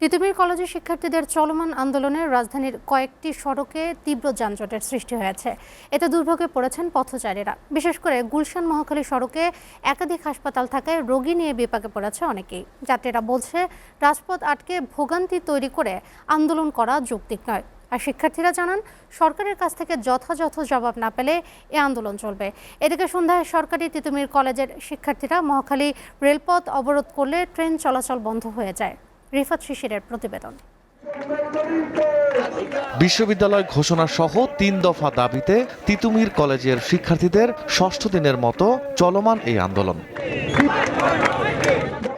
তিতুমির কলেজের শিক্ষার্থীদের চলমান আন্দোলনে রাজধানীর কয়েকটি সড়কে তীব্র যানজটের সৃষ্টি হয়েছে। এতে দুর্ভোগে পড়েছেন পথচারীরা। বিশেষ করে গুলশান মহাখালী সড়কে একাধিক হাসপাতাল থাকায় রোগী নিয়ে বিপাকে পড়েছে অনেকেই। যাত্রীরা বলছে, রাজপথ আটকে ভোগান্তি তৈরি করে আন্দোলন করা যৌক্তিক নয়। আর শিক্ষার্থীরা জানান, সরকারের কাছ থেকে যথাযথ জবাব না পেলে এ আন্দোলন চলবে। এদিকে সন্ধ্যায় সরকারি তিতুমির কলেজের শিক্ষার্থীরা মহাখালী রেলপথ অবরোধ করলে ট্রেন চলাচল বন্ধ হয়ে যায়। রিফাত শিশিরের প্রতিবেদন। বিশ্ববিদ্যালয় ঘোষণা সহ ৩ দফা দাবিতে তিতুমির কলেজের শিক্ষার্থীদের ষষ্ঠ দিনের মতো চলমান এই আন্দোলন।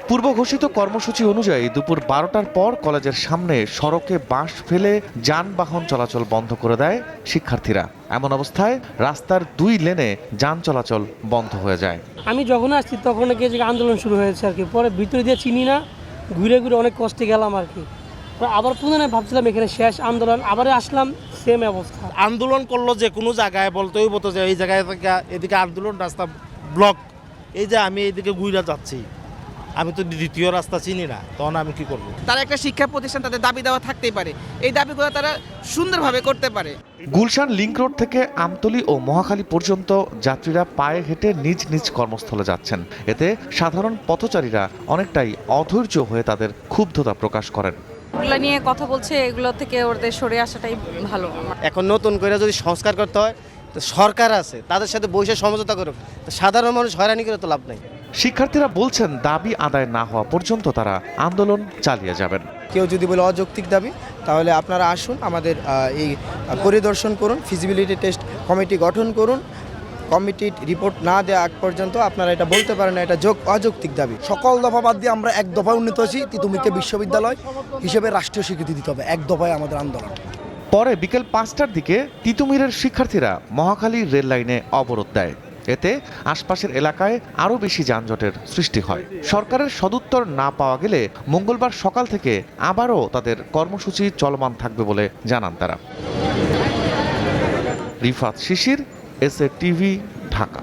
পূর্ব ঘোষিত কর্মসূচি অনুযায়ী দুপুর 12টার পর কলেজের সামনে সড়কে বাঁশ ফেলে যানবাহন চলাচল বন্ধ করে দেয় শিক্ষার্থীরা। এমন অবস্থায় রাস্তার 2 লেনে যান চলাচল বন্ধ হয়ে যায়। আমি যখন আসছি তখন আন্দোলন শুরু হয়েছে আর কি। পরে ভিতরে দিয়ে চিনি না, ঘুরে ঘুরে অনেক কষ্টে গেলাম আর কি। আবার পুনরায় ভাবছিলাম এখানে শেষ আন্দোলন, আবার আসলাম, সেম অবস্থা। আন্দোলন করলো যে কোনো জায়গায় বলতেই বলতো যে এই জায়গায় থেকে এদিকে আন্দোলন রাস্তা ব্লক, এই যে আমি এইদিকে ঘুরে যাচ্ছি, আমি তো দ্বিতীয় রাস্তা চিনি না, তখন আমি কি করব? তারা একটা শিক্ষা প্রতিষ্ঠান, তাদের দাবি দেওয়া থাকতেই পারে, এই দাবিগুলো তারা সুন্দরভাবে করতে পারে। গুলশান লিংক রোড থেকে আমতলী ও মহাখালী পর্যন্ত যাত্রীরা পায়ে হেঁটে নিজ নিজ কর্মস্থলে যাচ্ছেন। এতে সাধারণ পথচারীরা অনেকটাই অধৈর্য হয়ে তাদের ক্ষুব্ধতা প্রকাশ করেন। এগুলো নিয়ে কথা বলছে, এগুলো থেকে ওদের সরে আসাটাই ভালো। এখন নতুন করে যদি সংস্কার করতে হয়, তো সরকার আছে, তাদের সাথে বসে সমঝোতা করুক। সাধারণ মানুষ হয়রানি করে তো লাভ নাই। শিক্ষার্থীরা বলছেন, দাবি আদায় না হওয়া পর্যন্ত তারা আন্দোলন চালিয়ে যাবেন। কেউ যদি বলে অযৌক্তিক দাবি, তাহলে আপনারা আসুন, আমাদের এই পরিদর্শন করুন, ফিজিবিলিটি টেস্ট কমিটি গঠন করুন। কমিটির রিপোর্ট না দেওয়া আগ পর্যন্ত আপনারা এটা বলতে পারেন না এটা অযৌক্তিক দাবি। সকল দফা বাদ দিয়ে আমরা এক দফায় উন্নীত হয়েছি, তিতুমিরকে বিশ্ববিদ্যালয় হিসেবে রাষ্ট্রীয় স্বীকৃতি দিতে হবে। এক দফায় আমাদের আন্দোলন। পরে বিকেল 5টার দিকে তিতুমিরের শিক্ষার্থীরা মহাখালী রেল লাইনে অবরোধ দেয়। এতে আশপাশের এলাকায় আরও বেশি যানজটের সৃষ্টি হয়। সরকারের সদুত্তর না পাওয়া গেলে মঙ্গলবার সকাল থেকে আবারও তাদের কর্মসূচি চলমান থাকবে বলে জানান তারা। রিফাত শিশির, এসএ টিভি, ঢাকা।